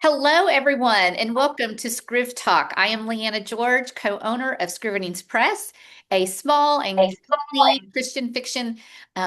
Hello, everyone, and welcome to ScrivTalk. I am Leanna George, co-owner of Scrivenings Press, a small and user-friendly Christian fiction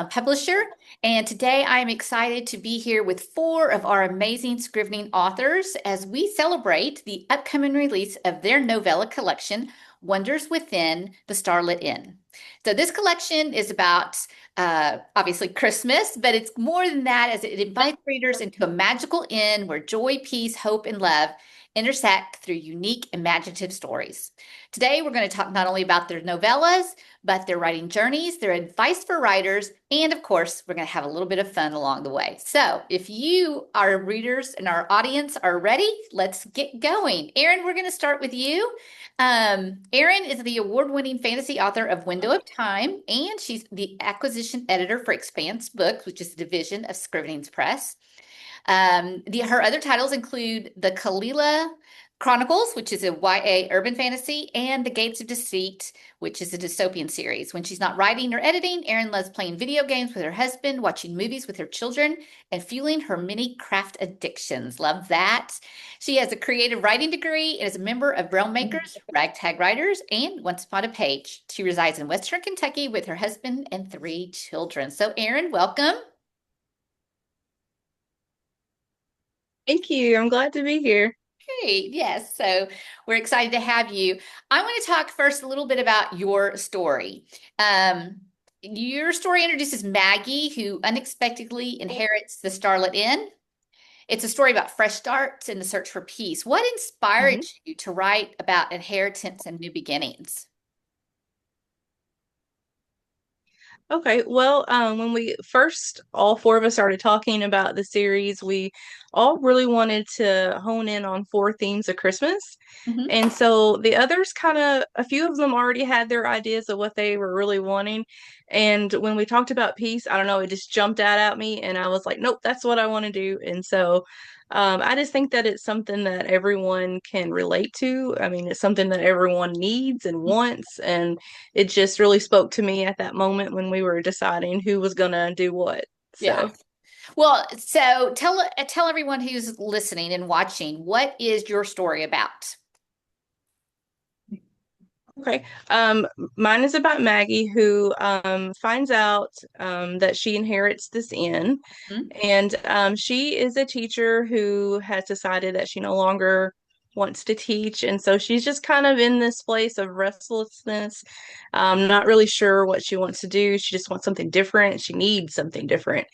publisher. And today I am excited to be here with four of our amazing Scrivening authors as we celebrate the upcoming release of their novella collection, Wonders Within the Starlit Inn. So this collection is about obviously Christmas, but it's more than that as it invites readers into a magical inn where joy, peace, hope, and love intersect through unique, imaginative stories. Today, we're going to talk not only about their novellas, but their writing journeys, their advice for writers, and of course, we're going to have a little bit of fun along the way. So, if you, our readers and our audience, are ready, let's get going. Erin, we're going to start with you. Erin is the award-winning fantasy author of Window of Time, and she's the acquisition editor for Expanse Books, which is a division of Scrivenings Press. Her other titles include The Kalila Chronicles, which is a YA urban fantasy, and The Gates of Deceit, which is a dystopian series. When she's not writing or editing, Erin loves playing video games with her husband, watching movies with her children, and fueling her many craft addictions. Love that. She has a creative writing degree and is a member of Braille Makers, Ragtag Writers, and Once Upon a Page. She resides in Western Kentucky with her husband and three children. So, Erin, welcome. Thank you. I'm glad to be here. Great. Yes. So we're excited to have you. I want to talk first a little bit about your story. Um, your story introduces Maggie, who unexpectedly inherits the Starlit Inn. It's a story about fresh starts and the search for peace. What inspired Mhm. you to write about inheritance and new beginnings? Okay, well, when we first, all four of us started talking about the series, we all really wanted to hone in on four themes of Christmas. Mhm. And so the others kind of, a few of them already had their ideas of what they were really wanting. And when we talked about peace, I don't know, it just jumped out at me, and I was like, nope, that's what I want to do. And so I just think that it's something that everyone can relate to. I mean, it's something that everyone needs and wants. And it just really spoke to me at that moment when we were deciding who was going to do what. Yeah. So. Well, so tell everyone who's listening and watching, what is your story about? Okay. Mine is about Maggie who finds out that she inherits this inn, Hmm? and she is a teacher who has decided that she no longer wants to teach, and so she's just kind of in this place of restlessness, not really sure what she wants to do. She just wants something different. She needs something different.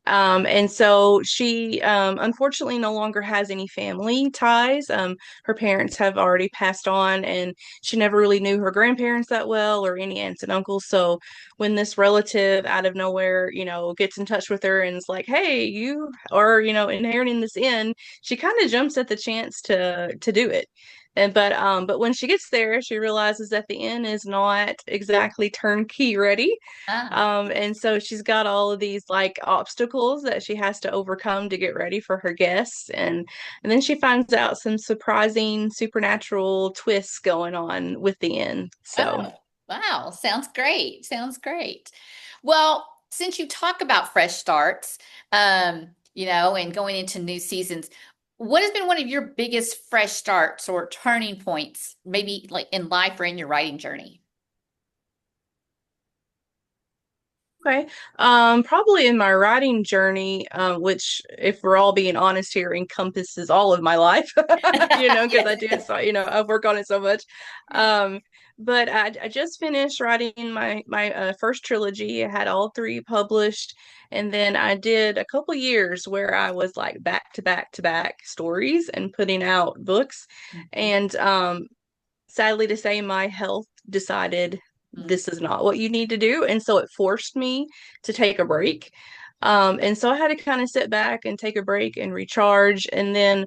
And so she unfortunately no longer has any family ties. Her parents have already passed on, and she never really knew her grandparents that well or any aunts and uncles. So when this relative out of nowhere, gets in touch with her and is like, "Hey, you are, inheriting this inn," she kind of jumps at the chance to do it. But when she gets there, she realizes that the inn is not exactly turnkey ready, Ah. and so she's got all of these like obstacles that she has to overcome to get ready for her guests. And then she finds out some surprising supernatural twists going on with the end. So, Oh, wow. Sounds great. Sounds great. Well, since you talk about fresh starts, and going into new seasons, what has been one of your biggest fresh starts or turning points, maybe like in life or in your writing journey? okay. Probably in my writing journey, which, if we're all being honest here, encompasses all of my life, because Yes. I do it so, I've worked on it so much. Um, but I just finished writing my first trilogy. I had all three published, and then I did a couple years where I was like back to back to back stories and putting out books. Mhm. And sadly to say, my health decided Mm. this is not what you need to do. And so it forced me to take a break. And so I had to kind of sit back and take a break and recharge. And then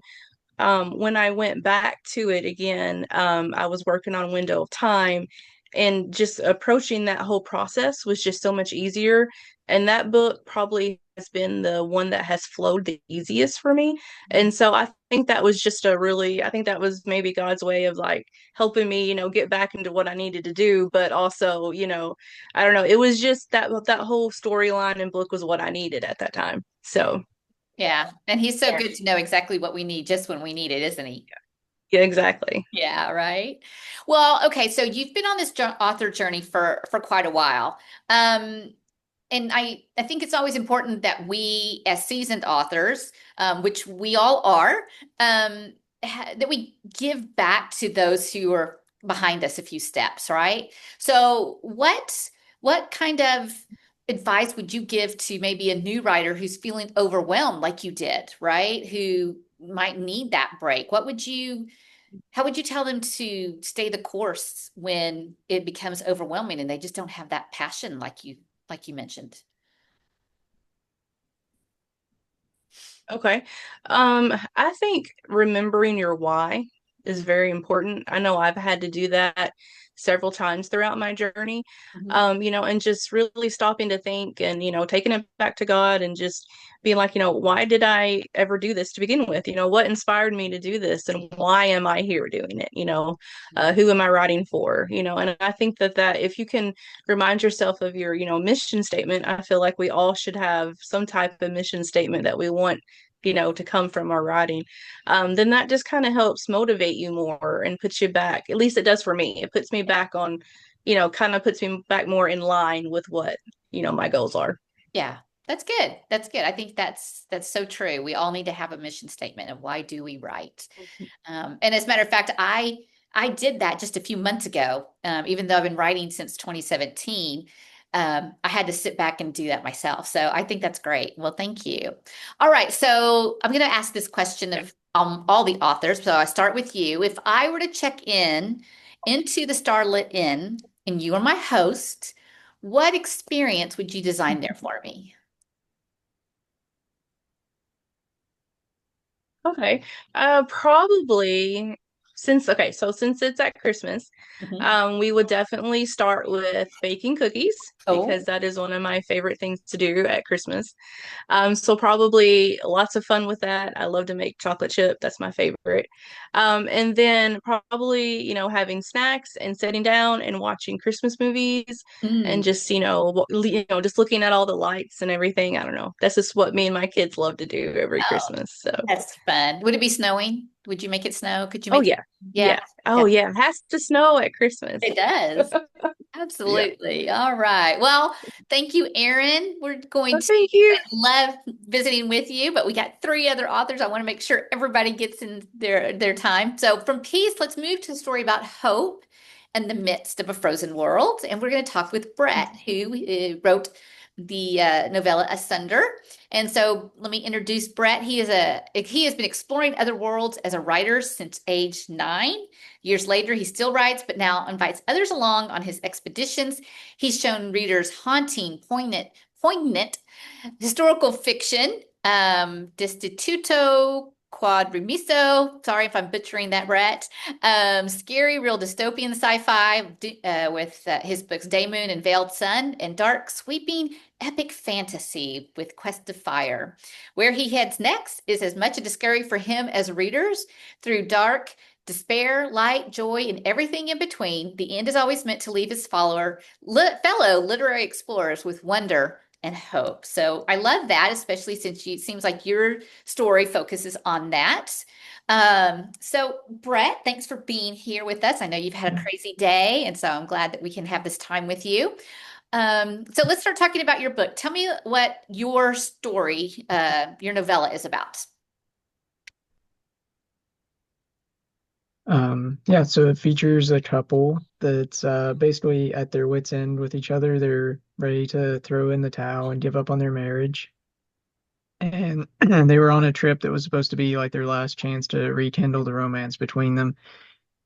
when I went back to it again, I was working on Window of Time, and just approaching that whole process was just so much easier. And that book probably has been the one that has flowed the easiest for me. And so I think that was I think that was maybe God's way of like helping me, get back into what I needed to do. But also, I don't know, it was just that whole storyline and book was what I needed at that time. So, Yeah. And he's so good to know exactly what we need just when we need it, isn't he? Yeah, exactly. Yeah, right. Well, okay, so you've been on this author journey for quite a while. Um, and I think it's always important that we, as seasoned authors, which we all are, that we give back to those who are behind us a few steps, right? So, what kind of advice would you give to maybe a new writer who's feeling overwhelmed like you did, right? Who might need that break? How would you tell them to stay the course when it becomes overwhelming and they just don't have that passion like you mentioned? Okay. I think remembering your why is very important. I know I've had to do that several times throughout my journey. Mm-hmm. And just really stopping to think and, taking it back to God and just being like, why did I ever do this to begin with? What inspired me to do this and why am I here doing it? Who am I writing for? And I think that if you can remind yourself of your, mission statement, I feel like we all should have some type of mission statement that we want to come from our writing, then that just kind of helps motivate you more and puts you back. At least it does for me. It puts me back on, kind of puts me back more in line with what, my goals are. Yeah, that's good. That's good. I think that's so true. We all need to have a mission statement of why do we write. And as a matter of fact, I did that just a few months ago. Even though I've been writing since 2017, I had to sit back and do that myself. So I think that's great. Well, thank you. All right, so I'm going to ask this question Yeah. of all the authors. So I start with you. If I were to check in into the Starlit Inn and you are my host, what experience would you design there for me? Okay. Probably since it's at Christmas, Mhm. we would definitely start with baking cookies because Oh. that is one of my favorite things to do at Christmas. So probably lots of fun with that. I love to make chocolate chip. That's my favorite. And then probably, having snacks and sitting down and watching Christmas movies and Mm. just, just looking at all the lights and everything. I don't know. That's just what me and my kids love to do every Oh, Christmas. So, that's fun. Would it be snowing? Would you make it snow? Could you oh make it? yeah. Yeah, Yeah. Oh yeah, yeah. It has to snow at Christmas. it does. Yeah. Absolutely. All right. Well, thank you, Erin. We're going Well, to thank you. love visiting with you, but we got three other authors. I want to make sure everybody gets in their time. So from peace, let's move to a story about hope in the midst of a frozen world. And we're going to talk with Brett, who wrote the novella Asunder. And so let me introduce Brett. He has been exploring other worlds as a writer since age 9. Years later, he still writes, but now invites others along on his expeditions. He's shown readers haunting, poignant historical fiction, Destituto Quadrimiso. Sorry if I'm butchering that, Brett. Scary, real dystopian sci-fi with his books Day Moon and Veiled Sun, and dark, sweeping, epic fantasy with Quest of Fire. Where he heads next is as much a discovery for him as readers through dark, despair, light, joy, and everything in between. The end is always meant to leave his fellow literary explorers with wonder and hope. So I love that, especially since it seems like your story focuses on that. So Brett, thanks for being here with us. I know you've had a crazy day, and so I'm glad that we can have this time with you. So let's start talking about your book. Tell me what your story, your novella is about. Yeah, so it features a couple that's basically at their wits' end with each other. They're ready to throw in the towel and give up on their marriage. And they were on a trip that was supposed to be like their last chance to rekindle the romance between them.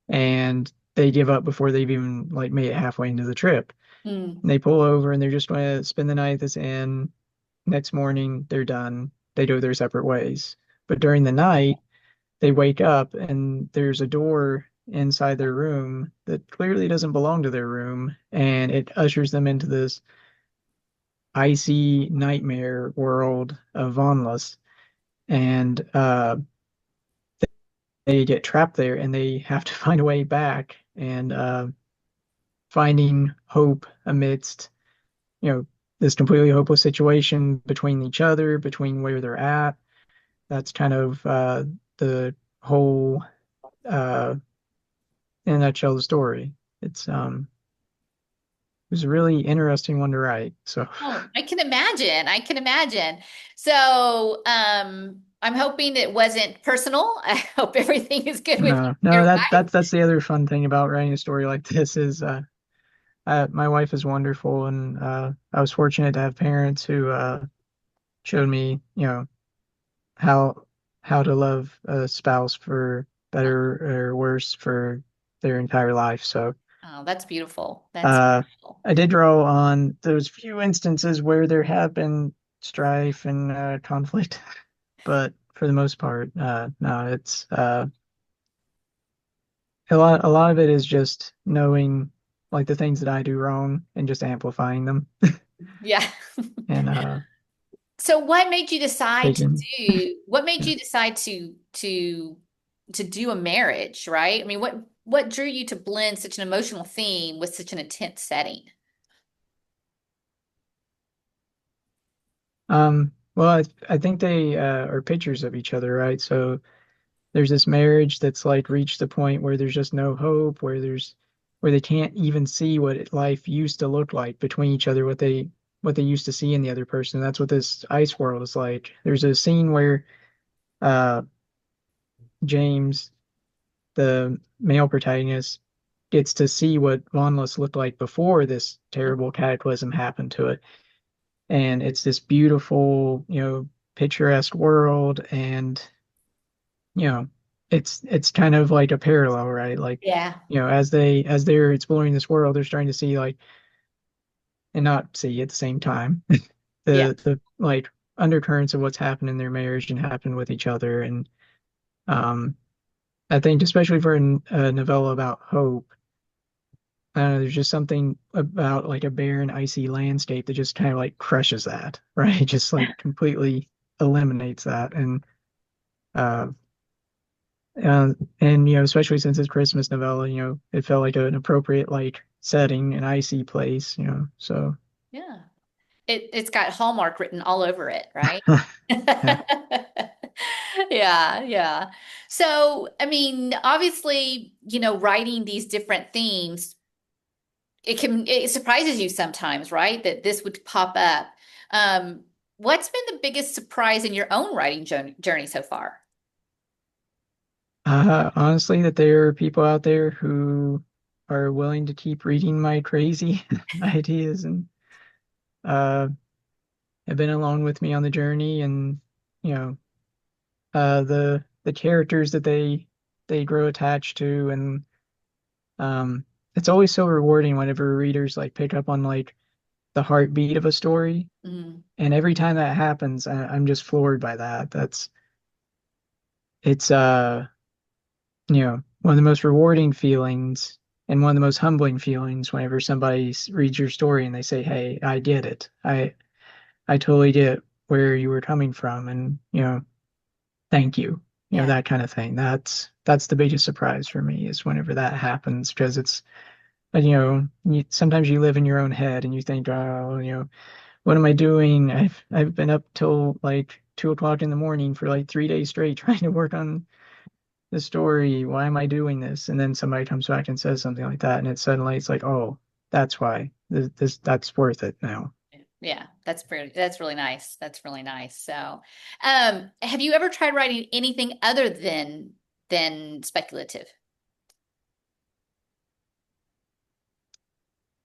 And they give up before they've even like made it halfway into the trip. Mm. And they pull over and they're just going to spend the night at this inn. Next morning, they're done. They go their separate ways. But during the night, they wake up and there's a door inside their room that clearly doesn't belong to their room, and it ushers them into this icy nightmare world of Vonless. And they get trapped there and they have to find a way back, and finding hope amidst, you know, this completely hopeless situation between each other, between where they're at. that's kind of the whole uh, in a nutshell the story. It was a really interesting one to write. So Oh, I can imagine. I can imagine. So, I'm hoping it wasn't personal. I hope everything is good with you no, and your no, wife. that's the other fun thing about writing a story like this is my wife is wonderful, and I was fortunate to have parents who showed me, how how to love a spouse for better or worse for their entire life. So Oh, that's beautiful. That's uh, beautiful. I did draw on those few instances where there have been strife and conflict, but for the most part, no, it's a lot of it is just knowing like the things that I do wrong and just amplifying them Yeah. and So what made you decide to taking what made yeah. you decide to do a marriage, right? I mean, what drew you to blend such an emotional theme with such an intense setting? Well, I think they are pictures of each other, right? So there's this marriage that's like reached the point where there's just no hope, where they can't even see what life used to look like between each other, what they used to see in the other person. That's what this ice world is like. There's a scene where uh James, the male protagonist, gets to see what Vonless looked like before this terrible cataclysm happened to it. And it's this beautiful, picturesque world, and you know, it's kind of like a parallel, right? Like, Yeah. as they're exploring this world, they're starting to see like and not see at the same time Yeah. the like undercurrents of what's happened in their marriage and happened with each other. And I think especially for a novella about hope, there's just something about like a barren, icy landscape that just kind of like crushes that, right? Just like completely eliminates that. Uh, and especially since it's Christmas novella, it felt like an appropriate like setting, an icy place, so Yeah. It's got Hallmark written all over it, right? yeah. Yeah, yeah. So, I mean, obviously, writing these different themes, it surprises you sometimes, right? That this would pop up. Um, what's been the biggest surprise in your own writing journey so far? Honestly, that there are people out there who are willing to keep reading my crazy ideas and uh, have been along with me on the journey, and you know, the characters that they grow attached to, and um, it's always so rewarding whenever readers like pick up on like the heartbeat of a story, Mm, and every time that happens, I'm just floored by that. It's one of the most rewarding feelings and one of the most humbling feelings whenever somebody reads your story and they say, "Hey, I get it. I totally get where you were coming from, and thank you." yeah, That kind of thing. That's the biggest surprise for me is whenever that happens, because it's sometimes you live in your own head and you think, "Oh, what am I doing? I've been up till like 2 o'clock in the morning for like 3 days straight trying to work on the story. Why am I doing this?" And then somebody comes back and says something like that, and it's like, oh, that's why that's worth it now. yeah. That's really nice. That's really nice. So, have you ever tried writing anything other than speculative?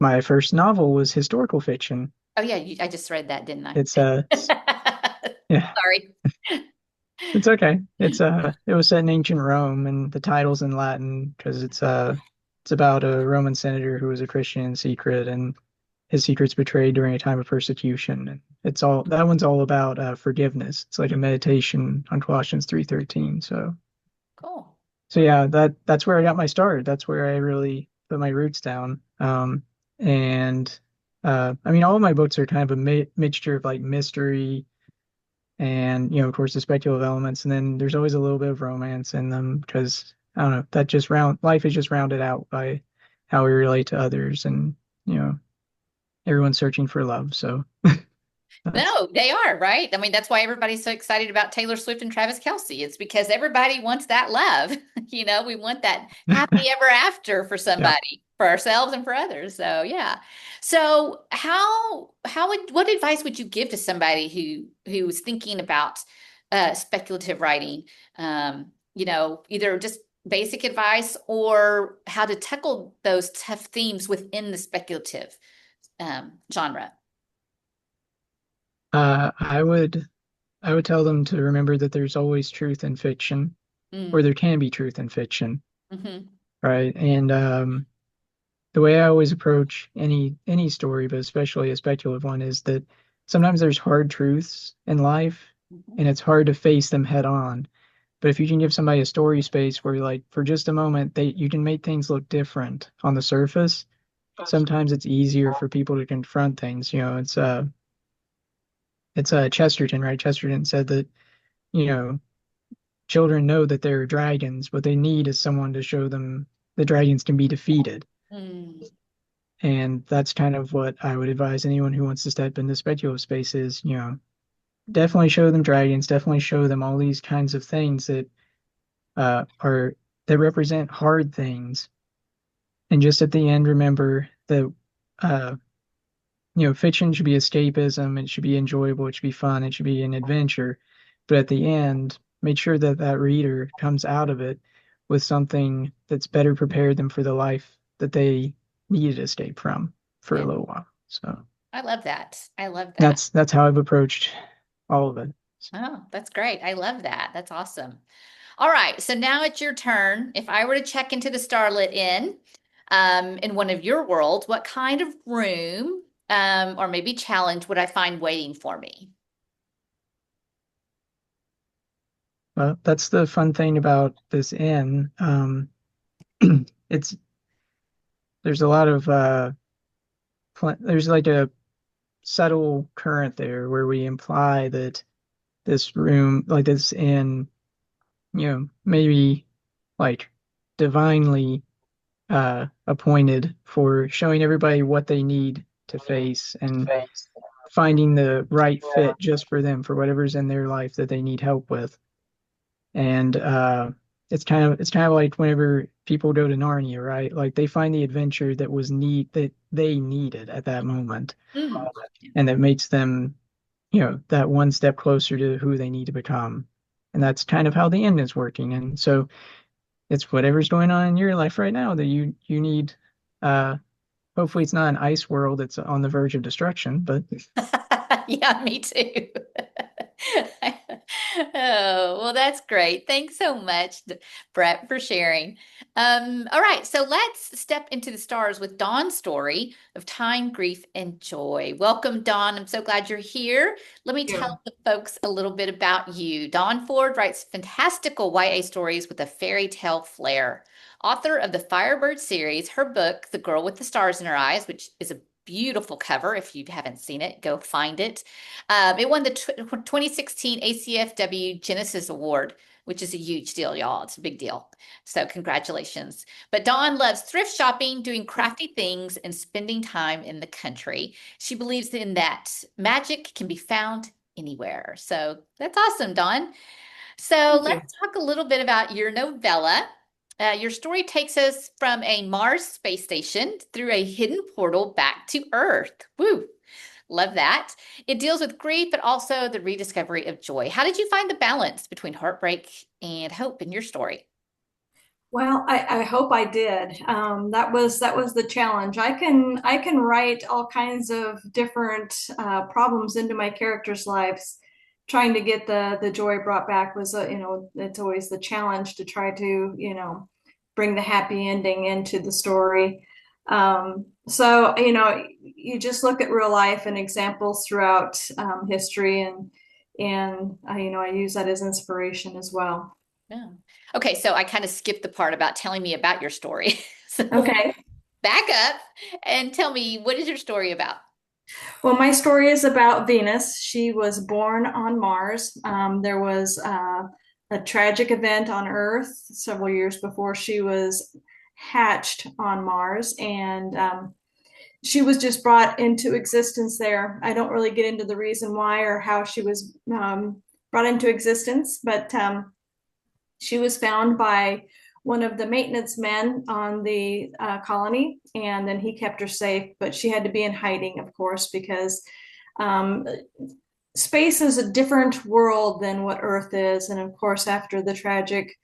My first novel was historical fiction. Oh yeah, I just read that, didn't It's yeah, Sorry. it's okay. It was set in ancient Rome, and the title's in Latin because it's about a Roman senator who was a Christian in secret, and his secret's betrayed during a time of persecution. And that one's all about forgiveness. It's like a meditation on Colossians 3:13. Cool. So yeah, that's where I got my start. That's where I really put my roots down. And I mean, all of my books are kind of a mixture of like mystery and of course the speculative elements, and then there's always a little bit of romance in them because I don't know, that just round life is just rounded out by how we relate to others, and you know everyone's searching for love. So That's No, they are, right? I mean, that's why everybody's so excited about Taylor Swift and Travis Kelce. It's because everybody wants that love. We want that happy ever after for yeah. somebody, for ourselves and for others. So, yeah. So, what advice would you give to somebody who's thinking about speculative writing? Either just basic advice or how to tackle those tough themes within the speculative genre. I would tell them to remember that there's always truth in fiction, or Mm, there can be truth in fiction, hmm right? And the way I always approach any story, but especially a speculative one, is that sometimes there's hard truths in life, and it's hard to face them head on. But if you can give somebody a story space where, like, for just a moment, you can make things look different on the surface, sometimes it's easier for people to confront things. It's Chesterton, right? Chesterton said that, you know, children know that there are dragons. What they need is someone to show them the dragons can be defeated. Mm, And that's kind of what I would advise anyone who wants to step into speculative spaces, definitely show them dragons, definitely show them all these kinds of things are that represent hard things. And just at the end, remember that uh, fiction should be escapism, it should be enjoyable, it should be fun, it should be an adventure. But at the end, make sure that that reader comes out of it with something that's better prepared them for the life that they needed to escape from for a yeah, little while. So I love that. I love that. that's how I've approached all of it. Oh, that's great. I love that. That's awesome. All right. So now it's your turn. If I were to check into the Starlit Inn, in one of your worlds, what kind of room, or maybe challenge would I find waiting for me? Well, that's the fun thing about this inn. It's there's a lot of there's like a subtle current there where we imply that this room, like this inn, maybe like divinely appointed for showing everybody what they need to face and finding the right fit just for them for whatever's in their life that they need help with. And it's kind of like whenever people go to Narnia, right? Like they find the adventure that they needed at that moment, Mm, and that makes them, that one step closer to who they need to become. And that's kind of how the end is working. And so it's whatever's going on in your life right now that you need. Uh, Hopefully, it's not an ice world that's on the verge of destruction, but yeah, me too. Oh, well, that's great. Thanks so much, Brett, for sharing. All right, so let's step into the stars with Dawn's story of time, grief, and joy. Welcome, Dawn. I'm so glad you're here. Let me Yeah. tell the folks a little bit about you. Dawn Ford writes fantastical YA stories with a fairy tale flair. Author of the Firebird series, her book, The Girl with the Stars in Her Eyes, which is a beautiful cover. If you haven't seen it, go find it. It won the 2016 ACFW Genesis Award, which is a huge deal, y'all. It's a big deal. So, congratulations. But Dawn loves thrift shopping, doing crafty things, and spending time in the country. She believes in that magic can be found anywhere. So, that's awesome, Dawn. So Thank you. let's talk a little bit about your novella. Your story takes us from a Mars space station through a hidden portal back to Earth. Woo! Love that. It deals with grief, but also the rediscovery of joy. How did you find the balance between heartbreak and hope in your story? Well, I hope I did. That was the challenge. I can write all kinds of different problems into my characters' lives. Trying to get the joy brought back was it's always the challenge to try to bring the happy ending into the story. So you just look at real life and examples throughout history, and I use that as inspiration as well. Yeah. Okay, so I kind of skipped the part about telling me about your story. So Okay. back up and tell me, what is your story about? Well, my story is about Venus. She was born on Mars. There was a tragic event on Earth several years before she was hatched on Mars, and she was just brought into existence there. I don't really get into the reason why or how she was brought into existence, but she was found by one of the maintenance men on the colony, and then he kept her safe, but she had to be in hiding, of course, because um, space is a different world than what Earth is. And of course, after the tragic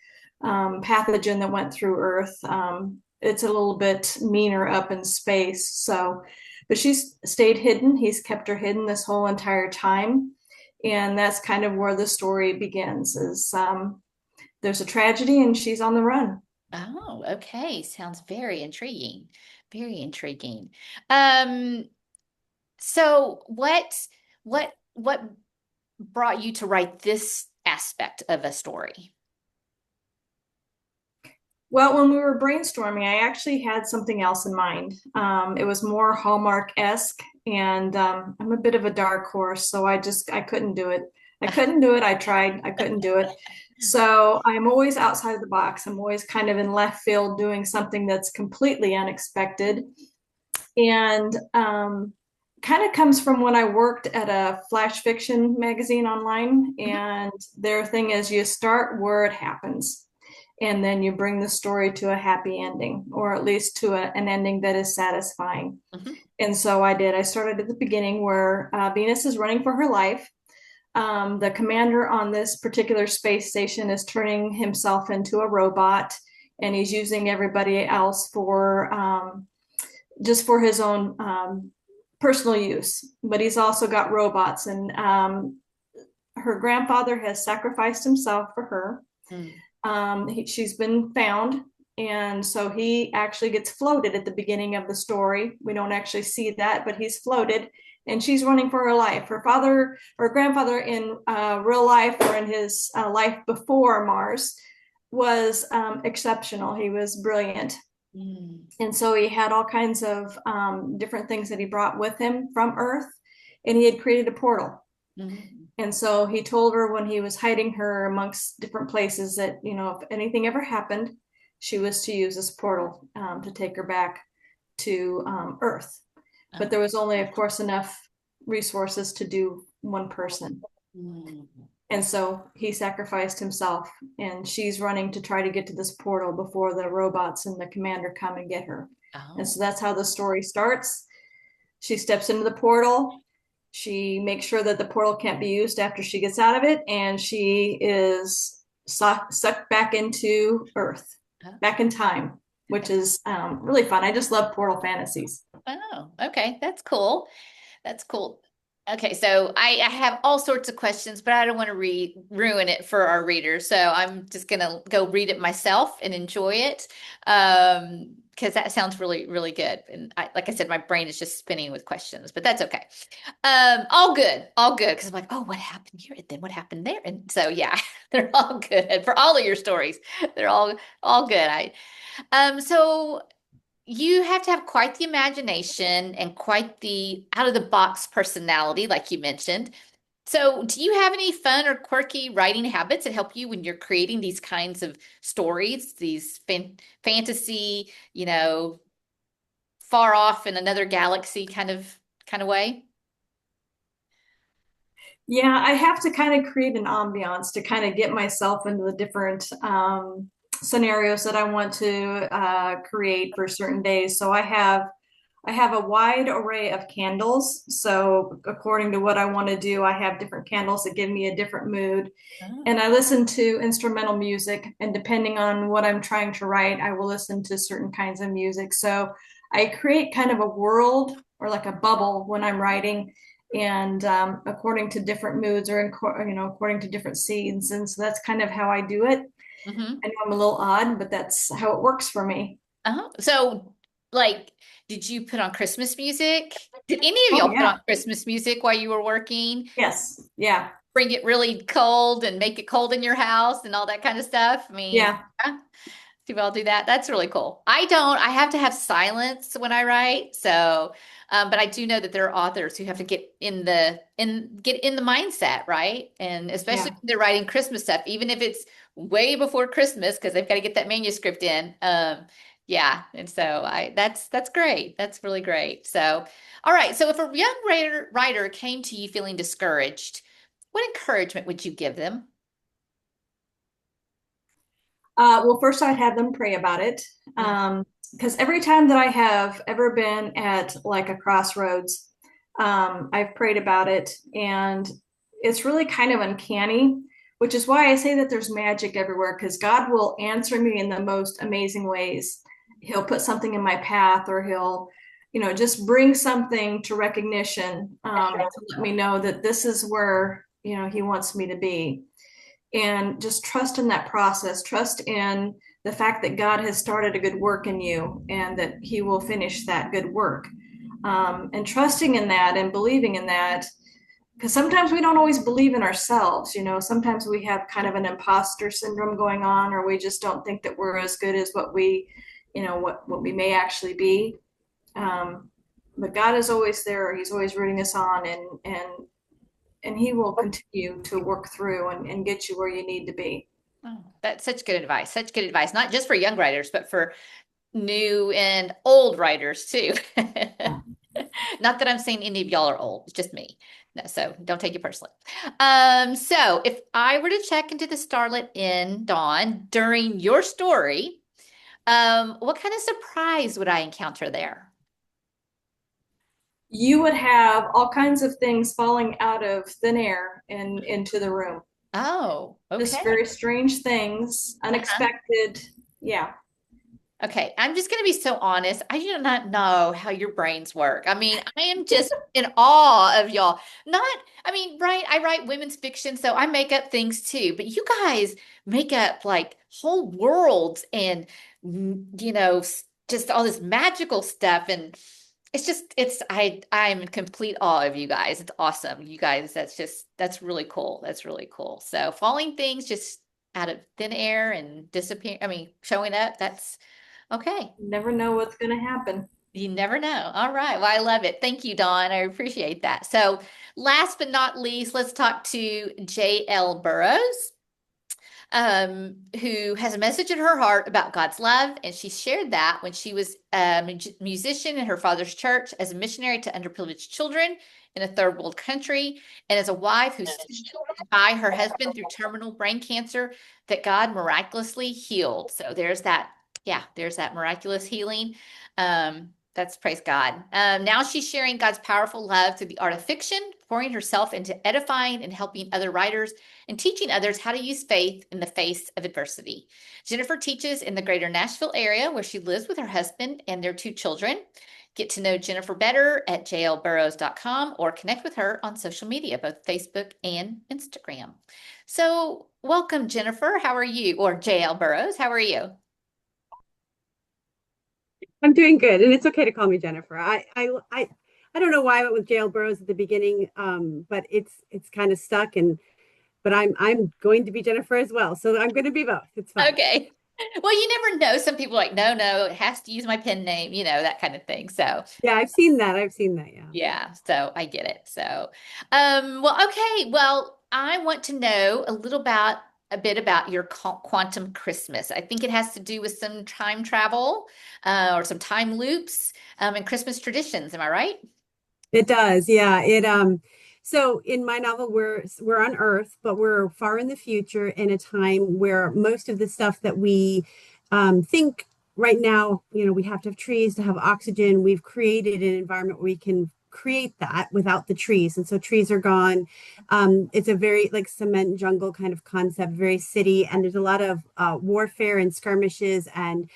pathogen that went through Earth, it's a little bit meaner up in space. So, but she's stayed hidden. He's kept her hidden this whole entire time. And that's kind of where the story begins is there's a tragedy and she's on the run. Oh, okay. Sounds very intriguing. Very intriguing. Um, so what brought you to write this aspect of a story? Well, when we were brainstorming, I actually had something else in mind. It was more Hallmark-esque, and I'm a bit of a dark horse, so I couldn't do it. I couldn't do it. I tried. I couldn't do it. So I'm always outside of the box. I'm always kind of in left field doing something that's completely unexpected. And kind of comes from when I worked at a flash fiction magazine online. And their thing is you start where it happens and then you bring the story to a happy ending, or at least to an ending that is satisfying. Mm-hmm. And so I did. I started at the beginning where Venus is running for her life. The commander on this particular space station is turning himself into a robot, and he's using everybody else for just for his own personal use. But he's also got robots, and her grandfather has sacrificed himself for her. She's been found, and so he actually gets floated at the beginning of the story. We don't actually see that, but he's floated, and she's running for her life. Her father or grandfather in real life or in his life before Mars was exceptional. He was brilliant. And so he had all kinds of different things that he brought with him from Earth, and he had created a portal. And so he told her when he was hiding her amongst different places that, you know, if anything ever happened, she was to use this portal to take her back to Earth. But there was only, of course, enough resources to do one person. And so he sacrificed himself, and she's running to try to get to this portal before the robots and the commander come and get her. And so that's how the story starts. She steps into the portal. She makes sure that the portal can't be used after she gets out of it, and she is sucked back into Earth, back in time, which is really fun. I just love portal fantasies. Oh, okay. That's cool. That's cool. Okay, so I have all sorts of questions, but I don't want to ruin it for our readers. So I'm just gonna go read it myself and enjoy it. Because that sounds really, really good. And like I said, my brain is just spinning with questions, but that's okay. All good, all good. Because I'm like, oh, what happened here? And then what happened there? And so yeah, they're all good for all of your stories. They're all good. So you have to have quite the imagination and quite the out of the box personality, like you mentioned. So, do you have any fun or quirky writing habits that help you when you're creating these kinds of stories, these fantasy, far off in another galaxy kind of way? Yeah, I have to kind of create an ambiance to kind of get myself into the different scenarios that I want to create for certain days. So I have a wide array of candles. So according to what I want to do, I have different candles that give me a different mood. And I listen to instrumental music, and depending on what I'm trying to write, I will listen to certain kinds of music. So I create kind of a world or like a bubble when I'm writing, and according to different moods or according to different scenes. And so that's kind of how I do it. I know I'm a little odd, but that's how it works for me. So, like, did you put on Christmas music? Did any of y'all put Yeah. on Christmas music while you were working? Yes. Yeah. Bring it really cold and make it cold in your house and all that kind of stuff? I mean, Yeah. do you all do that? That's really cool. I don't. I have to have silence when I write. So, but I do know that there are authors who have to get in the mindset, right? And especially when they're writing Christmas stuff, even if it's way before Christmas, because they've got to get that manuscript in. Yeah, and so that's great. That's really great. So, all right. So if a young writer came to you feeling discouraged, what encouragement would you give them? Well, first I'd have them pray about it. Because every time that I have ever been at like a crossroads, I've prayed about it, and it's really kind of uncanny, which is why I say that there's magic everywhere, because God will answer me in the most amazing ways. He'll put something in my path, or he'll, just bring something to recognition, to let me know that this is where, he wants me to be. And just trust in that process, trust in the fact that God has started a good work in you and that he will finish that good work. And trusting in that and believing in that, because sometimes we don't always believe in ourselves. Sometimes we have kind of an imposter syndrome going on, or we just don't think that we're as good as what we may actually be. But God is always there. He's always rooting us on, and he will continue to work through and get you where you need to be. Oh, that's such good advice. Such good advice, not just for young writers, but for new and old writers too. Not that I'm saying any of y'all are old, it's just me. No, so don't take it personally. So if I were to check into the Starlit Inn, Dawn, during your story, what kind of surprise would I encounter there? You would have all kinds of things falling out of thin air and into the room. Oh, Just okay. very strange things, Uh-huh. unexpected. Yeah. Okay, I'm just going to be so honest. I do not know how your brains work. I mean, I am just in awe of y'all. Not, I mean, right, I write women's fiction, so I make up things too, but you guys make up like whole worlds and, just all this magical stuff. And I'm in complete awe of you guys. It's awesome. You guys, that's really cool. That's really cool. So falling things just out of thin air and disappearing, I mean, showing up, that's okay. Never know what's going to happen. You never know. All right. Well, I love it. Thank you, Dawn. I appreciate that. So, last but not least, let's talk to J.L. Burrows, who has a message in her heart about God's love. And she shared that when she was a musician in her father's church, as a missionary to underprivileged children in a third world country, and as a wife who's by her husband through terminal brain cancer that God miraculously healed. So there's that. Yeah, there's that miraculous healing. That's praise God. Now she's sharing God's powerful love through the art of fiction, pouring herself into edifying and helping other writers and teaching others how to use faith in the face of adversity. Jennifer teaches in the greater Nashville area where she lives with her husband and their two children. Get to know Jennifer better at jlburrows.com or connect with her on social media, both Facebook and Instagram. So, welcome, Jennifer. How are you? Or JL Burrows, how are you? I'm doing good, and it's okay to call me Jennifer. I don't know why I went with Jail Burrows at the beginning, but it's kind of stuck, and but I'm going to be Jennifer as well, so I'm going to be both. It's fine. Okay. Well, you never know. Some people are like, no, no, it has to use my pen name, that kind of thing. So, Yeah, I've seen that. I've seen that. Yeah. yeah, so I get it. So, well, okay. Well, I want to know a bit about your quantum Christmas. I think it has to do with some time travel, or some time loops, and Christmas traditions. Am I right? It does, yeah. So in my novel, we're on Earth, but we're far in the future in a time where most of the stuff that we think right now, we have to have trees to have oxygen. We've created an environment where we can create that without the trees, and so trees are gone. It's a very like cement jungle kind of concept, very city, and there's a lot of warfare and skirmishes and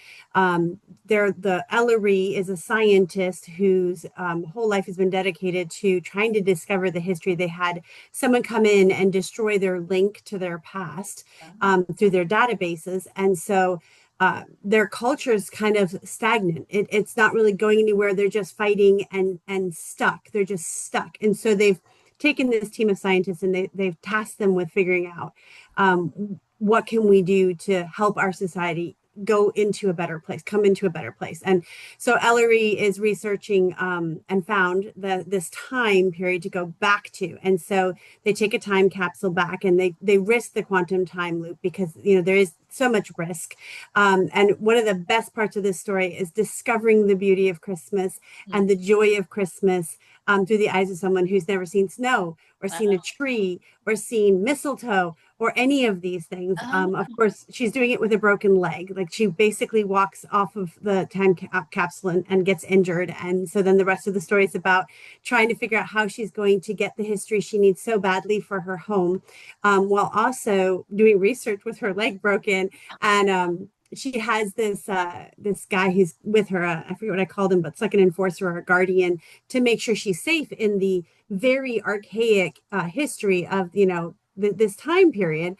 the Ellery is a scientist whose whole life has been dedicated to trying to discover the history. They had someone come in and destroy their link to their past through their databases. And so their culture is kind of stagnant. It's not really going anywhere. They're just fighting and stuck. They're just stuck. And so they've taken this team of scientists and they've tasked them with figuring out what can we do to help our society go into a better place, come into a better place. And so Ellery is researching and found this time period to go back to. And so they take a time capsule back, and they risk the quantum time loop because, there is so much risk. And one of the best parts of this story is discovering the beauty of Christmas and the joy of Christmas through the eyes of someone who's never seen snow or seen a tree or seen mistletoe or any of these things. Of course, she's doing it with a broken leg. Like, she basically walks off of the time capsule and gets injured. And so then the rest of the story is about trying to figure out how she's going to get the history she needs so badly for her home, while also doing research with her leg broken. And she has this guy who's with her. I forget what I called him, but it's like an enforcer or a guardian to make sure she's safe in the very archaic history of this time period,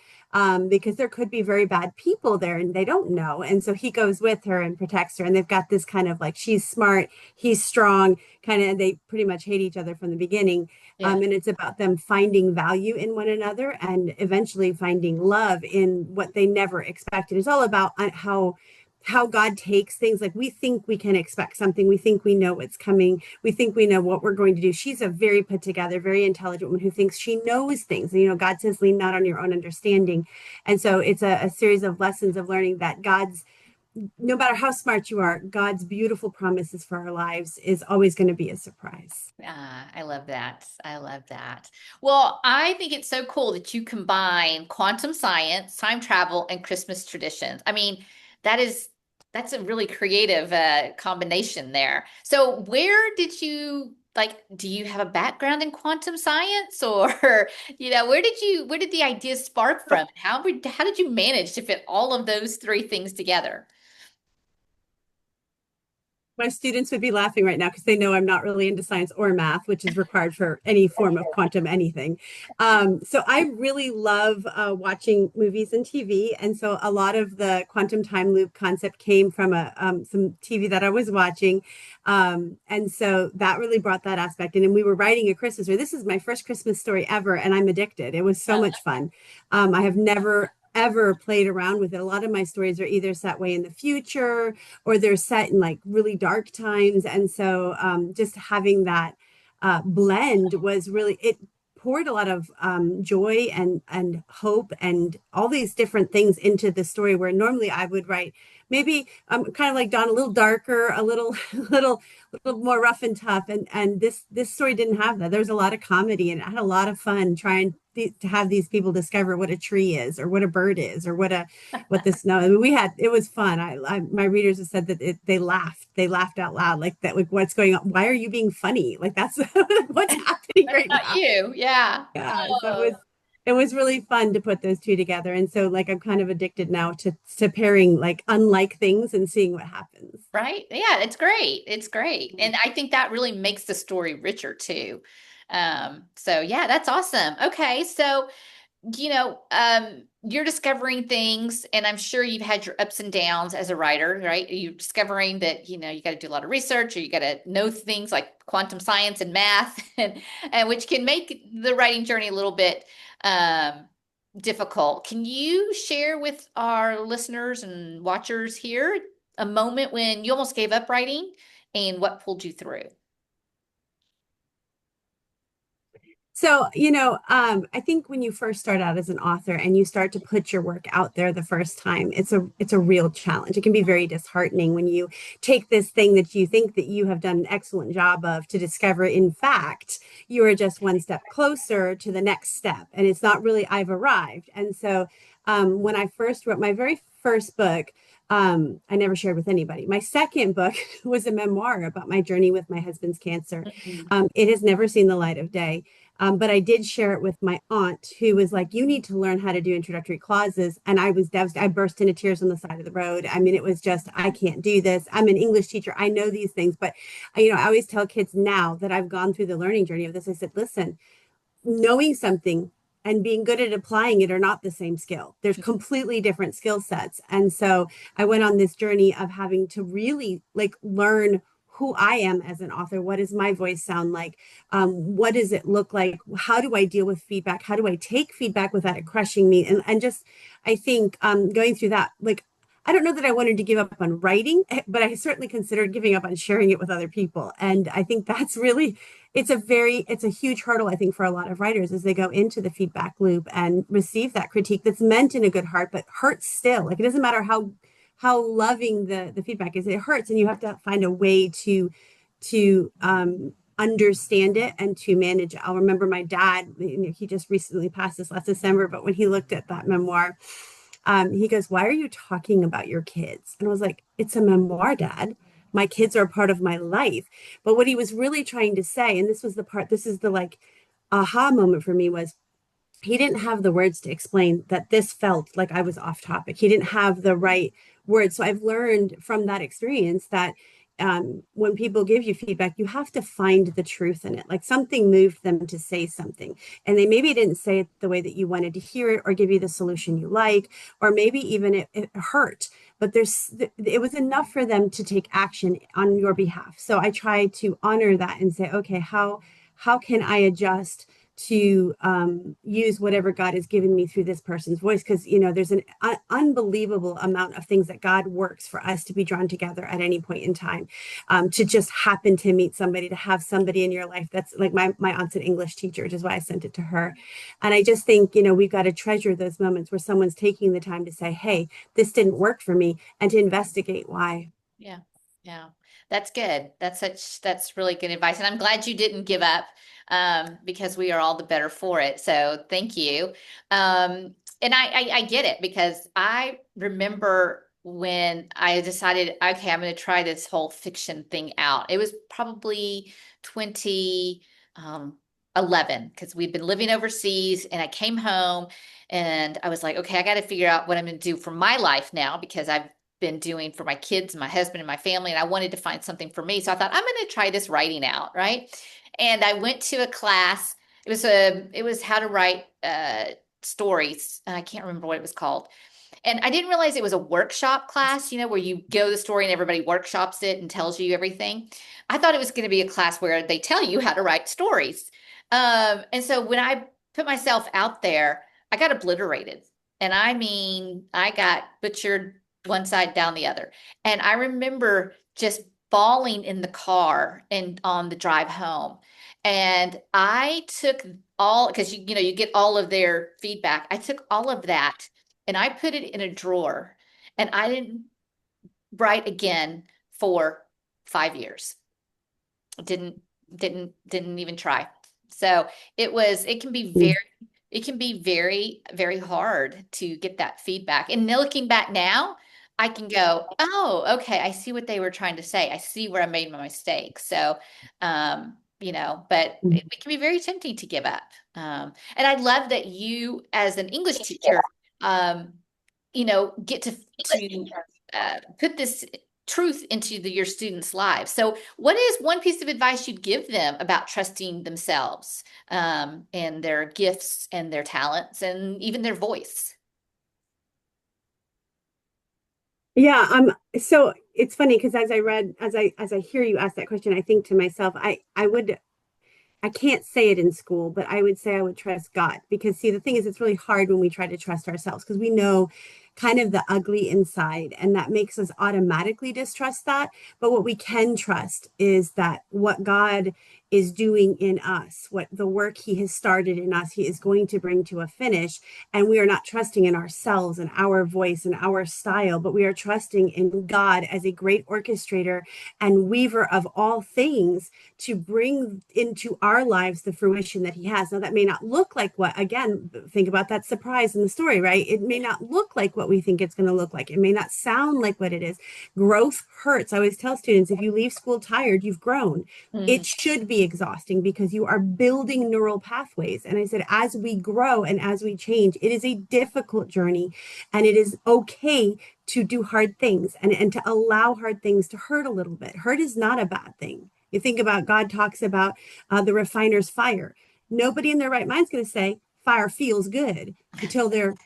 because there could be very bad people there and they don't know. And so he goes with her and protects her. And they've got this kind of like, she's smart, he's strong, kind of, they pretty much hate each other from the beginning. And it's about them finding value in one another and eventually finding love in what they never expected. It's all about how God takes things. Like, we think we can expect something. We think we know what's coming. We think we know what we're going to do. She's a very put together, very intelligent woman who thinks she knows things. And, God says, lean not on your own understanding. And so it's a series of lessons of learning that no matter how smart you are, God's beautiful promises for our lives is always going to be a surprise. I love that. I love that. Well, I think it's so cool that you combine quantum science, time travel, and Christmas traditions. I mean, that's a really creative combination there. So where did you do you have a background in quantum science, or where did the idea spark from? How did you manage to fit all of those three things together? My students would be laughing right now because they know I'm not really into science or math, which is required for any form of quantum anything. So I really love watching movies and TV. And so a lot of the quantum time loop concept came from some TV that I was watching. And so that really brought that aspect in. And we were writing a Christmas story. This is my first Christmas story ever, and I'm addicted. It was so much fun. I have never ever played around with it. A lot of my stories are either set way in the future or they're set in like really dark times. And so just having that blend was really, it poured a lot of joy and hope and all these different things into the story, where normally I would write maybe kind of like Dawn, a little darker, a little more rough and tough. And this story didn't have that. There was a lot of comedy, and I had a lot of fun trying to have these people discover what a tree is, or what a bird is, or what the snow. I mean, it was fun. My readers have said that they laughed out loud, like that, like, what's going on? Why are you being funny? Like, that's what's happening right now. You, yeah. So it was really fun to put those two together. And so like, I'm kind of addicted now to pairing like unlike things and seeing what happens. Right. Yeah, it's great. It's great. And I think that really makes the story richer too. So yeah, that's awesome. Okay. So, you're discovering things, and I'm sure you've had your ups and downs as a writer, right? You're discovering that, you got to do a lot of research, or you got to know things like quantum science and math, and which can make the writing journey a little bit difficult. Can you share with our listeners and watchers here a moment when you almost gave up writing and what pulled you through? So, I think when you first start out as an author and you start to put your work out there the first time, it's a real challenge. It can be very disheartening when you take this thing that you think that you have done an excellent job of to discover, in fact, you are just one step closer to the next step. And it's not really, I've arrived. And so when I first wrote my very first book, I never shared with anybody. My second book was a memoir about my journey with my husband's cancer. It has never seen the light of day. But I did share it with my aunt, who was like, you need to learn how to do introductory clauses. And I was devastated. I burst into tears on the side of the road. I mean, it was just, I can't do this. I'm an English teacher. I know these things. But, I always tell kids now that I've gone through the learning journey of this, I said, listen, knowing something and being good at applying it are not the same skill. There's completely different skill sets. And so I went on this journey of having to really learn who I am as an author. What does my voice sound like? What does it look like? How do I deal with feedback? How do I take feedback without it crushing me? And just, I think going through that, I don't know that I wanted to give up on writing, but I certainly considered giving up on sharing it with other people. And I think that's really, it's a huge hurdle, I think, for a lot of writers as they go into the feedback loop and receive that critique that's meant in a good heart, but hurts still. Like, it doesn't matter how loving the feedback is, it hurts. And you have to find a way to understand it and to manage it. I'll remember my dad, he just recently passed this last December, but when he looked at that memoir, he goes, "Why are you talking about your kids?" And I was like, "It's a memoir, Dad. My kids are a part of my life." But what he was really trying to say, and this is the like aha moment for me, was he didn't have the words to explain that this felt like I was off topic. He didn't have the right words. So I've learned from that experience that when people give you feedback, you have to find the truth in it. Like, something moved them to say something, and they maybe didn't say it the way that you wanted to hear it or give you the solution you like, or maybe even it hurt, but it was enough for them to take action on your behalf. So I try to honor that and say, okay, how can I adjust to use whatever God has given me through this person's voice? Because, there's an unbelievable amount of things that God works for us to be drawn together at any point in time, to just happen to meet somebody, to have somebody in your life. That's like my aunt's an English teacher, which is why I sent it to her. And I just think, we've got to treasure those moments where someone's taking the time to say, hey, this didn't work for me, and to investigate why. Yeah. Yeah. That's good. That's really good advice. And I'm glad you didn't give up, because we are all the better for it. So thank you. And I get it, because I remember when I decided, okay, I'm going to try this whole fiction thing out. It was probably 2011, because we'd been living overseas, and I came home and I was like, okay, I got to figure out what I'm going to do for my life now, because I've been doing for my kids, my husband, and my family, and I wanted to find something for me. So I thought, I'm going to try this writing out, right? And I went to a class. It was how to write stories. I can't remember what it was called. And I didn't realize it was a workshop class, where you go the story and everybody workshops it and tells you everything. I thought it was going to be a class where they tell you how to write stories. And so when I put myself out there, I got obliterated. And I mean, I got butchered one side down the other. And I remember just bawling in the car and on the drive home. And I took all, because you get all of their feedback. I took all of that and I put it in a drawer, and I didn't write again for 5 years. Didn't even try. So it can be very, very hard to get that feedback. And looking back now, I can go, oh, okay, I see what they were trying to say. I see where I made my mistakes. So, but it can be very tempting to give up. And I love that you, as an English teacher, get to put this truth into your students' lives. So what is one piece of advice you'd give them about trusting themselves, and their gifts and their talents and even their voice? Yeah, so it's funny because as I hear you ask that question, I think to myself, I can't say it in school, but I would say I would trust God, because see, the thing is, it's really hard when we try to trust ourselves, because we know kind of the ugly inside, and that makes us automatically distrust that. But what we can trust is that what God is doing in us, what the work he has started in us, he is going to bring to a finish. And we are not trusting in ourselves and our voice and our style, but we are trusting in God as a great orchestrator and weaver of all things to bring into our lives the fruition that he has. Now, that may not look like again, think about that surprise in the story, right? It may not look like what we think it's going to look like. It may not sound like what it is. Growth hurts. I always tell students, if you leave school tired, you've grown. It should be exhausting, because you are building neural pathways. And I said, as we grow and as we change, it is a difficult journey, and it is okay to do hard things and to allow hard things to hurt a little bit. Hurt is not a bad thing. You think about, God talks about the refiner's fire. Nobody in their right mind is going to say fire feels good until they're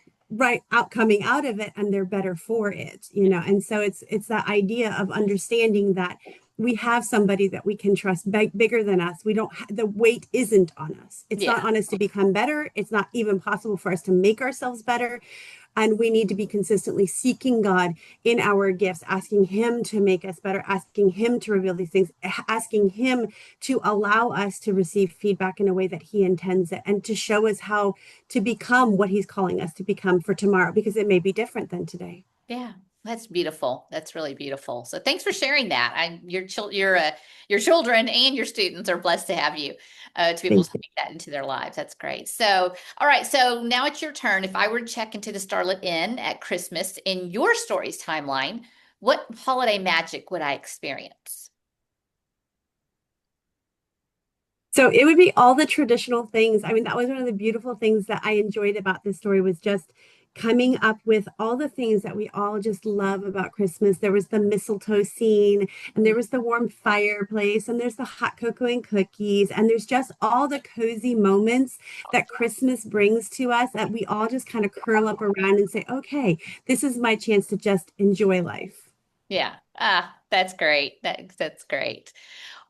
coming out of it and they're better for it, And so it's that idea of understanding that we have somebody that we can trust, bigger than us. We don't, the weight isn't on us. It's not on us to become better. It's not even possible for us to make ourselves better. And we need to be consistently seeking God in our gifts, asking Him to make us better, asking Him to reveal these things, asking Him to allow us to receive feedback in a way that He intends it, and to show us how to become what He's calling us to become for tomorrow, because it may be different than today. Yeah, that's beautiful. That's really beautiful. So thanks for sharing that. Your children and your students are blessed to have you to be able to Thank you. speak that into their lives. That's great. So, all right. So now it's your turn. If I were to check into the Starlit Inn at Christmas in your story's timeline, what holiday magic would I experience? So it would be all the traditional things. I mean, that was one of the beautiful things that I enjoyed about this story, was just coming up with all the things that we all just love about Christmas. There was the mistletoe scene, and there was the warm fireplace, and there's the hot cocoa and cookies, and there's just all the cozy moments that Christmas brings to us, that we all just kind of curl up around and say, okay, this is my chance to just enjoy life. Yeah. That's great. That's great.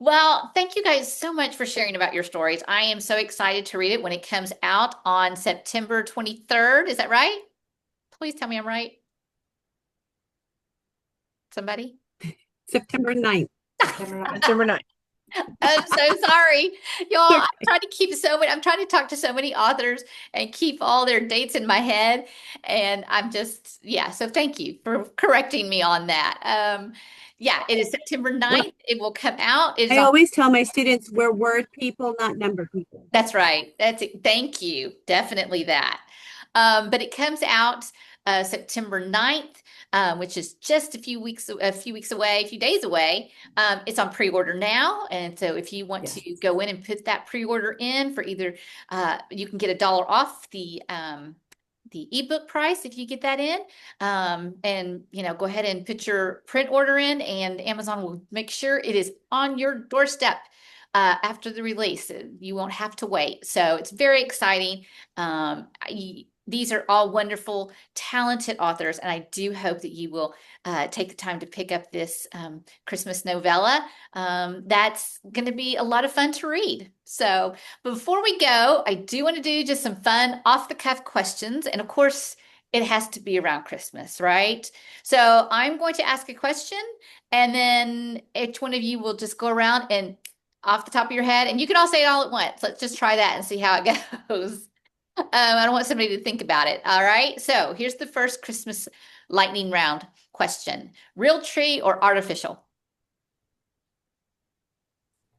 Well, thank you guys so much for sharing about your stories. I am so excited to read it when it comes out on September 23rd. Is that right? Please tell me I'm right. Somebody? September 9th. September 9th. I'm so sorry. Y'all, I'm trying to talk to so many authors and keep all their dates in my head. And yeah, so thank you for correcting me on that. Yeah, it is September 9th. It will come out. I always tell my students we're word people, not number people. That's right. Thank you. Definitely that. But it comes out September 9th, which is just a few days away. It's on pre-order now. And so if you want to go in and put that pre-order in for either, you can get $1 off the ebook price if you get that in, and go ahead and put your print order in, and Amazon will make sure it is on your doorstep after the release. You won't have to wait. So it's very exciting. These are all wonderful, talented authors, and I do hope that you will take the time to pick up this Christmas novella. That's going to be a lot of fun to read. So before we go, I do want to do just some fun off-the-cuff questions. And of course, it has to be around Christmas, right? So I'm going to ask a question, and then each one of you will just go around and off the top of your head, and you can all say it all at once. Let's just try that and see how it goes. I don't want somebody to think about it. All right. So here's the first Christmas lightning round question. Real tree or artificial?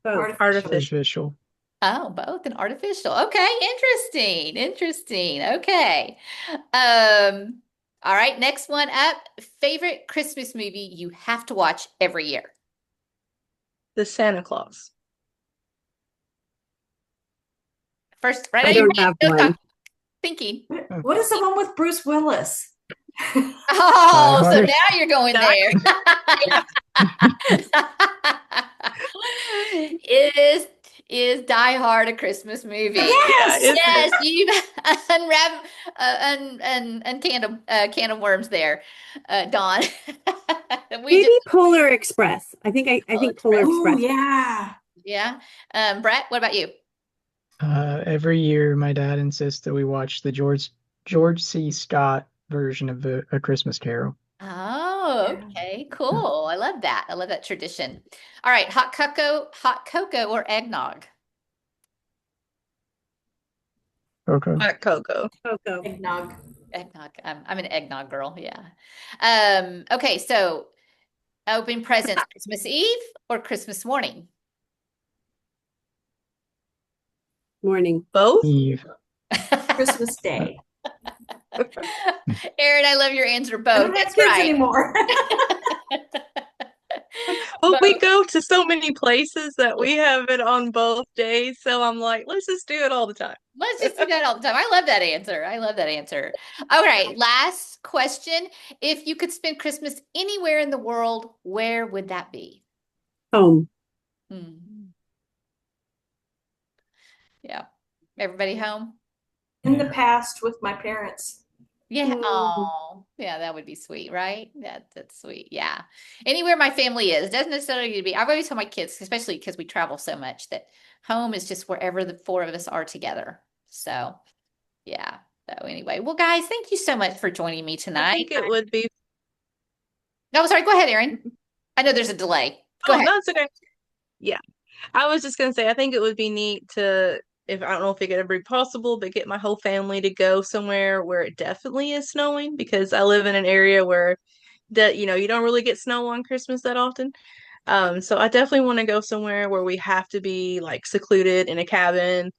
Both. Artificial. Oh, both and artificial. Okay. Interesting. Okay. All right. Next one up. Favorite Christmas movie you have to watch every year? The Santa Claus. First, right? I don't have one. Thinking. What is the one with Bruce Willis? Oh, so now you're going there. Is Die Hard a Christmas movie? Yes, you've uncanned a can of worms there, Dawn. Maybe Polar Express. I think Polar Express. Yeah. Brett, what about you? Every year, my dad insists that we watch the George C. Scott version of A Christmas Carol. Oh, okay, cool. I love that. I love that tradition. All right, hot cocoa or eggnog? Okay. Hot cocoa. Eggnog. Eggnog. I'm an eggnog girl. Yeah. Okay, so open presents Christmas Eve or Christmas morning? Morning. Both? Eve. Christmas Day. Erin, I love your answer. Both. I don't have kids anymore. Well, we go to so many places that we have it on both days. So I'm like, let's just do it all the time. Let's just do that all the time. I love that answer. All right, last question. If you could spend Christmas anywhere in the world, where would that be? Home. Yeah. Everybody home? In the past with my parents. Yeah. Oh, yeah, that would be sweet, right? That's sweet. Yeah. Anywhere my family is. Doesn't necessarily need to be. I've always told my kids, especially because we travel so much, that home is just wherever the four of us are together. So, yeah. So anyway, well, guys, thank you so much for joining me I tonight. think it would be, No, sorry, go ahead, Erin. I know there's a delay. Go oh, ahead. no, it's okay. Yeah. I was just gonna say, I think it would be neat to, if I don't know if it could ever be possible, but get my whole family to go somewhere where it definitely is snowing because I live in an area where that you don't really get snow on Christmas that often. So I definitely want to go somewhere where we have to be like secluded in a cabin,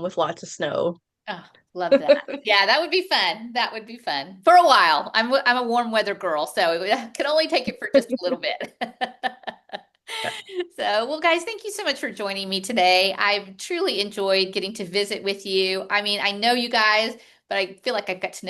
with lots of snow. Oh, love that. Yeah, that would be fun. That would be fun for a while. I'm a warm weather girl, so I can only take it for just a little bit. So, well, guys, thank you so much for joining me today. I've truly enjoyed getting to visit with you. I mean, I know you guys, but I feel like I've got to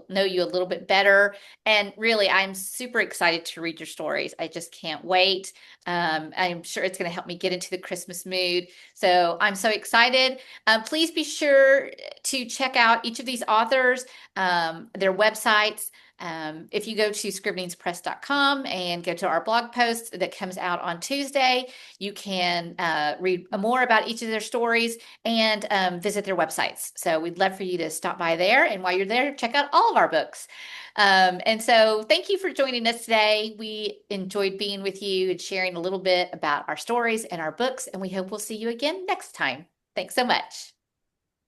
know you a little bit better. And really, I'm super excited to read your stories. I just can't wait. I'm sure it's going to help me get into the Christmas mood. So I'm so excited. Please be sure to check out each of these authors, their websites. If you go to scriveningspress.com and go to our blog post that comes out on Tuesday, you can read more about each of their stories and visit their websites. So we'd love for you to stop by there. And while you're there, check out all of our books. And so thank you for joining us today. We enjoyed being with you and sharing a little bit about our stories and our books. And we hope we'll see you again next time. Thanks so much.